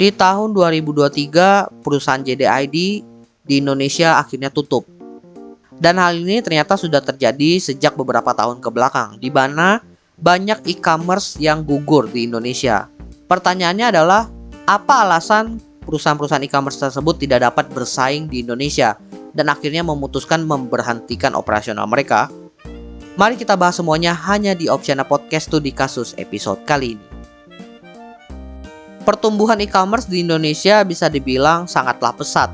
Di tahun 2023, perusahaan JDID di Indonesia akhirnya tutup. Dan hal ini ternyata sudah terjadi sejak beberapa tahun ke belakang, di mana banyak e-commerce yang gugur di Indonesia. Pertanyaannya adalah, apa alasan perusahaan-perusahaan e-commerce tersebut tidak dapat bersaing di Indonesia dan akhirnya memutuskan memberhentikan operasional mereka? Mari kita bahas semuanya hanya di Opsiana Podcast Studi Kasus episode kali ini. Pertumbuhan e-commerce di Indonesia bisa dibilang sangatlah pesat.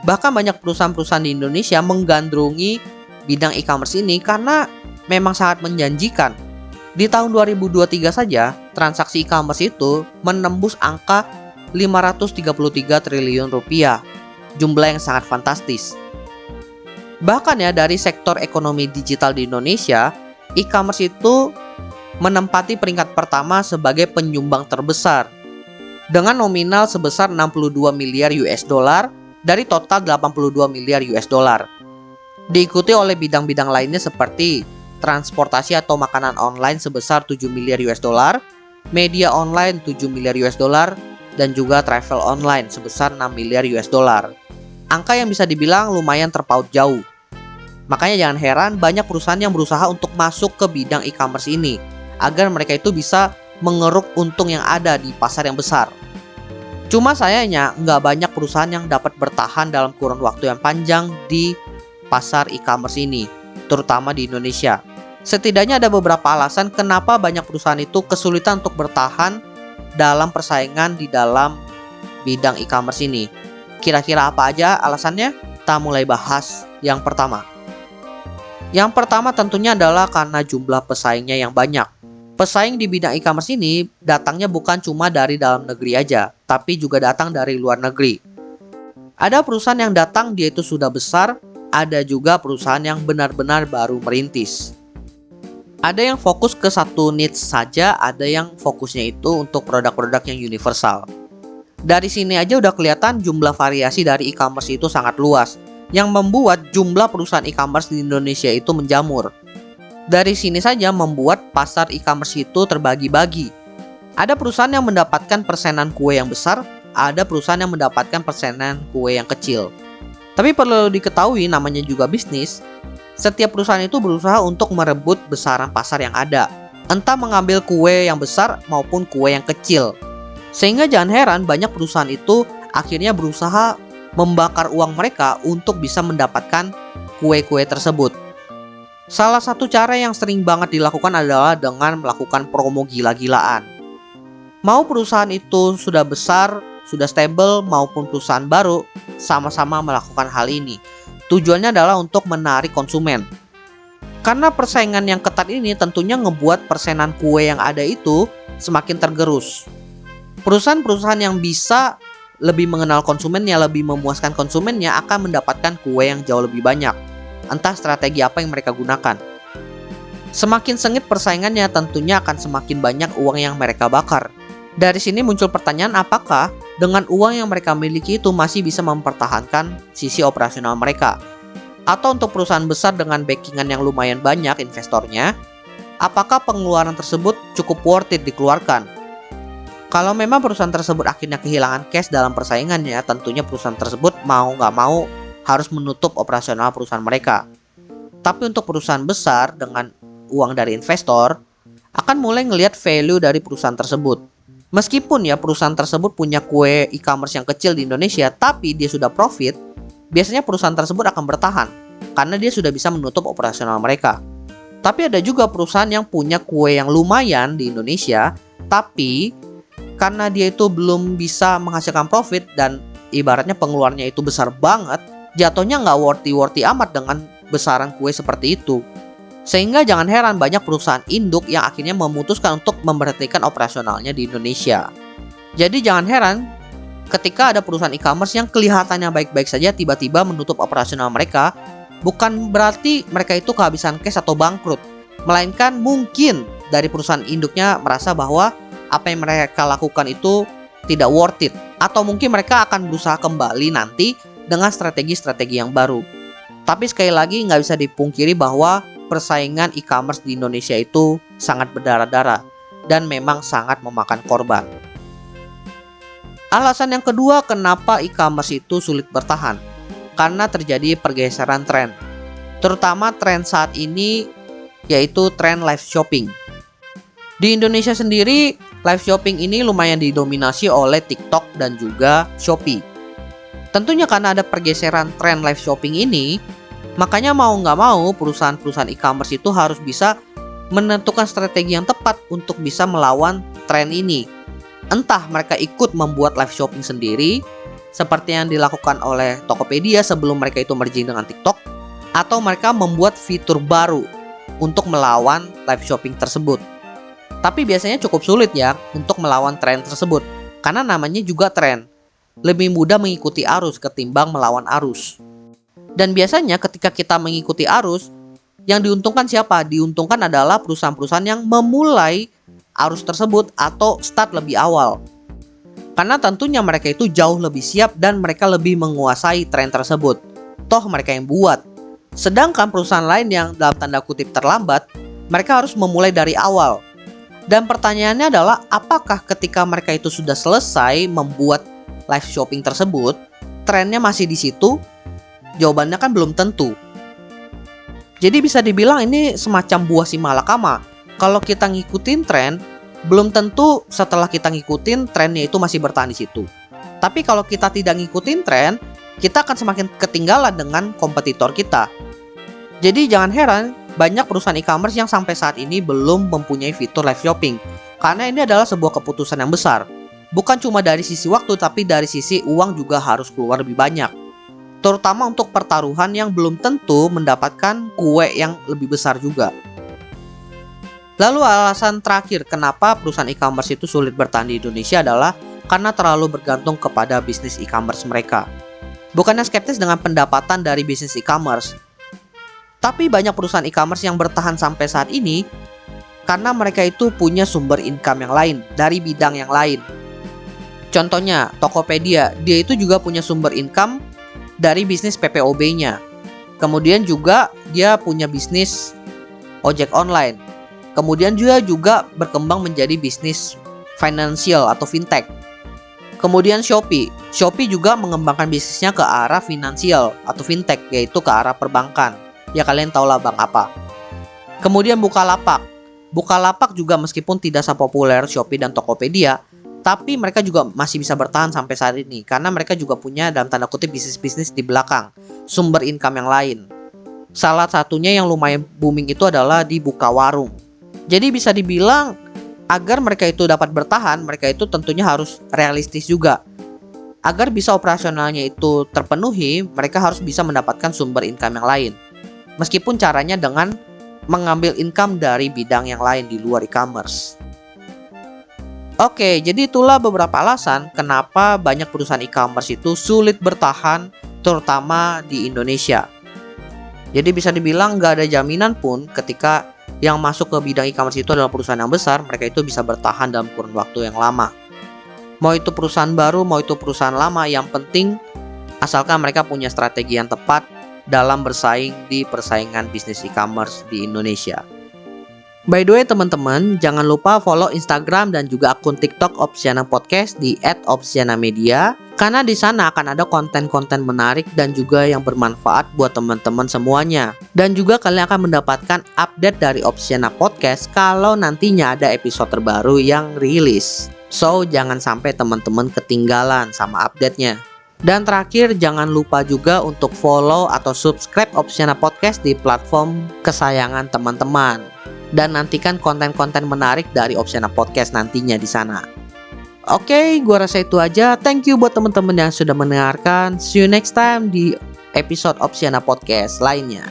Bahkan banyak perusahaan-perusahaan di Indonesia menggandrungi bidang e-commerce ini karena memang sangat menjanjikan. Di tahun 2023 saja, transaksi e-commerce itu menembus angka 533 triliun rupiah. Jumlah yang sangat fantastis. Bahkan ya, dari sektor ekonomi digital di Indonesia, e-commerce itu menempati peringkat pertama sebagai penyumbang terbesar dengan nominal sebesar 62 miliar US dollar dari total 82 miliar US dollar. Diikuti oleh bidang-bidang lainnya seperti transportasi atau makanan online sebesar 7 miliar US dollar, media online 7 miliar US dollar, dan juga travel online sebesar 6 miliar US dollar. Angka yang bisa dibilang lumayan terpaut jauh. Makanya jangan heran banyak perusahaan yang berusaha untuk masuk ke bidang e-commerce ini agar mereka itu bisa mengeruk untung yang ada di pasar yang besar. Cuma sayangnya nggak banyak perusahaan yang dapat bertahan dalam kurun waktu yang panjang di pasar e-commerce ini, terutama di Indonesia. Setidaknya ada beberapa alasan kenapa banyak perusahaan itu kesulitan untuk bertahan dalam persaingan di dalam bidang e-commerce ini. Kira-kira apa aja alasannya? Kita mulai bahas yang pertama. Yang pertama tentunya adalah karena jumlah pesaingnya yang banyak. Pesaing di bidang e-commerce ini datangnya bukan cuma dari dalam negeri aja, tapi juga datang dari luar negeri. Ada perusahaan yang datang dia itu sudah besar, ada juga perusahaan yang benar-benar baru merintis. Ada yang fokus ke satu niche saja, ada yang fokusnya itu untuk produk-produk yang universal. Dari sini aja udah kelihatan jumlah variasi dari e-commerce itu sangat luas, yang membuat jumlah perusahaan e-commerce di Indonesia itu menjamur. Dari sini saja membuat pasar e-commerce itu terbagi-bagi. Ada perusahaan yang mendapatkan persenan kue yang besar, ada perusahaan yang mendapatkan persenan kue yang kecil. Tapi perlu diketahui namanya juga bisnis, setiap perusahaan itu berusaha untuk merebut besaran pasar yang ada, entah mengambil kue yang besar maupun kue yang kecil. Sehingga jangan heran banyak perusahaan itu akhirnya berusaha membakar uang mereka untuk bisa mendapatkan kue-kue tersebut. Salah satu cara yang sering banget dilakukan adalah dengan melakukan promo gila-gilaan. Mau perusahaan itu sudah besar, sudah stable, maupun perusahaan baru, sama-sama melakukan hal ini. Tujuannya adalah untuk menarik konsumen. Karena persaingan yang ketat ini tentunya ngebuat persenan kue yang ada itu semakin tergerus. Perusahaan-perusahaan yang bisa lebih mengenal konsumennya, lebih memuaskan konsumennya akan mendapatkan kue yang jauh lebih banyak. Entah strategi apa yang mereka gunakan. Semakin sengit persaingannya tentunya akan semakin banyak uang yang mereka bakar. Dari sini muncul pertanyaan apakah dengan uang yang mereka miliki itu masih bisa mempertahankan sisi operasional mereka. Atau untuk perusahaan besar dengan backingan yang lumayan banyak investornya, apakah pengeluaran tersebut cukup worth it dikeluarkan? Kalau memang perusahaan tersebut akhirnya kehilangan cash dalam persaingannya, tentunya perusahaan tersebut mau nggak mau harus menutup operasional perusahaan mereka. Tapi untuk perusahaan besar dengan uang dari investor akan mulai ngelihat value dari perusahaan tersebut. Meskipun ya perusahaan tersebut punya kue e-commerce yang kecil di Indonesia, tapi dia sudah profit, biasanya perusahaan tersebut akan bertahan karena dia sudah bisa menutup operasional mereka. Tapi ada juga perusahaan yang punya kue yang lumayan di Indonesia, tapi karena dia itu belum bisa menghasilkan profit dan ibaratnya pengeluarannya itu besar banget, jatuhnya nggak worthy amat dengan besaran kue seperti itu. Sehingga jangan heran banyak perusahaan induk yang akhirnya memutuskan untuk memberhentikan operasionalnya di Indonesia. Jadi jangan heran ketika ada perusahaan e-commerce yang kelihatannya baik-baik saja tiba-tiba menutup operasional mereka. Bukan berarti mereka itu kehabisan cash atau bangkrut, melainkan mungkin dari perusahaan induknya merasa bahwa apa yang mereka lakukan itu tidak worth it, atau mungkin mereka akan berusaha kembali nanti dengan strategi-strategi yang baru. Tapi sekali lagi nggak bisa dipungkiri bahwa persaingan e-commerce di Indonesia itu sangat berdarah-darah dan memang sangat memakan korban. Alasan yang kedua kenapa e-commerce itu sulit bertahan, karena terjadi pergeseran tren. Terutama tren saat ini yaitu tren live shopping. Di Indonesia sendiri, live shopping ini lumayan didominasi oleh TikTok dan juga Shopee. Tentunya karena ada pergeseran tren live shopping ini, makanya mau nggak mau perusahaan-perusahaan e-commerce itu harus bisa menentukan strategi yang tepat untuk bisa melawan tren ini. Entah mereka ikut membuat live shopping sendiri, seperti yang dilakukan oleh Tokopedia sebelum mereka itu merging dengan TikTok, atau mereka membuat fitur baru untuk melawan live shopping tersebut. Tapi biasanya cukup sulit ya untuk melawan tren tersebut, karena namanya juga tren. Lebih mudah mengikuti arus ketimbang melawan arus. Dan biasanya ketika kita mengikuti arus, yang diuntungkan siapa? Diuntungkan adalah perusahaan-perusahaan yang memulai arus tersebut atau start lebih awal. Karena tentunya mereka itu jauh lebih siap dan mereka lebih menguasai tren tersebut. Toh mereka yang buat. Sedangkan perusahaan lain yang dalam tanda kutip terlambat, mereka harus memulai dari awal. Dan pertanyaannya adalah, apakah ketika mereka itu sudah selesai membuat live shopping tersebut, trennya masih di situ? Jawabannya kan belum tentu. Jadi bisa dibilang ini semacam buah si malakama. Kalau kita ngikutin tren, belum tentu setelah kita ngikutin trennya itu masih bertahan di situ. Tapi kalau kita tidak ngikutin tren, kita akan semakin ketinggalan dengan kompetitor kita. Jadi jangan heran banyak perusahaan e-commerce yang sampai saat ini belum mempunyai fitur live shopping. Karena ini adalah sebuah keputusan yang besar. Bukan cuma dari sisi waktu, tapi dari sisi uang juga harus keluar lebih banyak. Terutama untuk pertaruhan yang belum tentu mendapatkan kue yang lebih besar juga. Lalu alasan terakhir kenapa perusahaan e-commerce itu sulit bertahan di Indonesia adalah karena terlalu bergantung kepada bisnis e-commerce mereka. Bukannya skeptis dengan pendapatan dari bisnis e-commerce, tapi banyak perusahaan e-commerce yang bertahan sampai saat ini karena mereka itu punya sumber income yang lain dari bidang yang lain. Contohnya Tokopedia, dia itu juga punya sumber income dari bisnis PPOB-nya. Kemudian juga dia punya bisnis ojek online. Kemudian juga berkembang menjadi bisnis financial atau fintech. Kemudian Shopee juga mengembangkan bisnisnya ke arah finansial atau fintech, yaitu ke arah perbankan. Ya kalian tahu lah bank apa. Kemudian Bukalapak juga meskipun tidak sepopuler Shopee dan Tokopedia, tapi mereka juga masih bisa bertahan sampai saat ini karena mereka juga punya dalam tanda kutip bisnis-bisnis di belakang, sumber income yang lain. Salah satunya yang lumayan booming itu adalah di buka warung. Jadi bisa dibilang agar mereka itu dapat bertahan, mereka itu tentunya harus realistis juga. Agar bisa operasionalnya itu terpenuhi, mereka harus bisa mendapatkan sumber income yang lain. Meskipun caranya dengan mengambil income dari bidang yang lain di luar e-commerce. Oke, jadi itulah beberapa alasan kenapa banyak perusahaan e-commerce itu sulit bertahan, terutama di Indonesia. Jadi bisa dibilang nggak ada jaminan pun ketika yang masuk ke bidang e-commerce itu adalah perusahaan yang besar, mereka itu bisa bertahan dalam kurun waktu yang lama. Mau itu perusahaan baru, mau itu perusahaan lama, yang penting asalkan mereka punya strategi yang tepat dalam bersaing di persaingan bisnis e-commerce di Indonesia. By the way teman-teman, jangan lupa follow Instagram dan juga akun TikTok Opsiana Podcast di @opsianamedia, karena di sana akan ada konten-konten menarik dan juga yang bermanfaat buat teman-teman semuanya. Dan juga kalian akan mendapatkan update dari Opsiana Podcast kalau nantinya ada episode terbaru yang rilis. So, jangan sampai teman-teman ketinggalan sama update-nya. Dan terakhir, jangan lupa juga untuk follow atau subscribe Opsiana Podcast di platform kesayangan teman-teman. Dan nantikan konten-konten menarik dari Opsiana Podcast nantinya di sana. Oke, gua rasa itu aja. Thank you buat teman-teman yang sudah mendengarkan. See you next time di episode Opsiana Podcast lainnya.